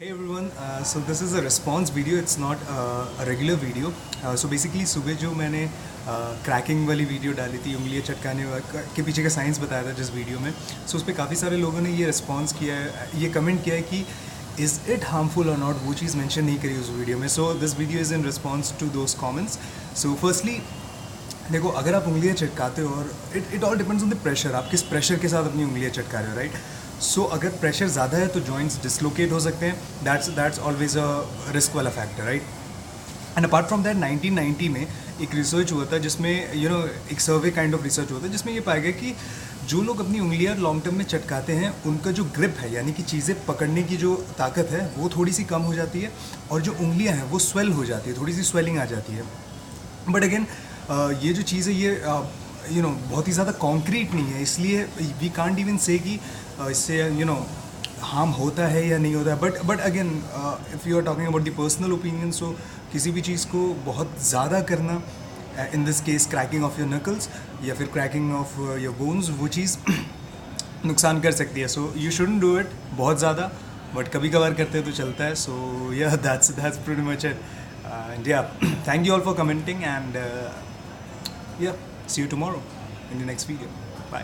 Hey everyone, so this is a response video. It's not a regular video. So basically सुबह जो मैंने cracking वाली video डाली थी, उंगलियां चटकाने के पीछे का साइंस बताया था जिस वीडियो में, सो उस पर काफ़ी सारे लोगों ने ये रिस्पॉन्स किया है, ये कमेंट किया है कि is it harmful or not, वो चीज़ मेंशन नहीं करी उस वीडियो में. So this video is in response to those comments. So firstly देखो, अगर आप उंगलियां चटकाते हो और it all depends on the pressure, आप किस प्रेशर के साथ अपनी उंगलियां चटका रहे हो, राइट. सो अगर प्रेशर ज़्यादा है तो जॉइंट्स डिसलोकेट हो सकते हैं. दैट्स ऑलवेज अ रिस्क वाला factor, right. And apart from that 1990 में एक रिसर्च हुआ था जिसमें एक सर्वे काइंड ऑफ रिसर्च हुआ था जिसमें ये पाया गया कि जो लोग अपनी उंगलियां लॉन्ग टर्म में चटकाते हैं उनका जो ग्रिप है, यानी कि चीज़ें पकड़ने की जो ताकत है, वो थोड़ी सी कम हो जाती है और जो उंगलियां हैं वो स्वेल हो जाती है, थोड़ी सी स्वेलिंग आ जाती है. बट अगेन ये जो चीज़ है ये बहुत ही ज़्यादा कॉन्क्रीट नहीं है, इसलिए वी कांट इवन से कि इससे हार्म होता है या नहीं होता है. But again if you are talking about the personal opinion, so किसी भी चीज़ को बहुत ज़्यादा करना, in this case cracking of your knuckles या फिर क्रैकिंग ऑफ योर बोन्स, वो चीज़ नुकसान कर सकती है. So you shouldn't do it बहुत ज़्यादा, बट कभी कभार करते हैं तो चलता है. सो या that's pretty much it. And yeah, thank you all for commenting, and yeah, see you tomorrow in the next video. Bye.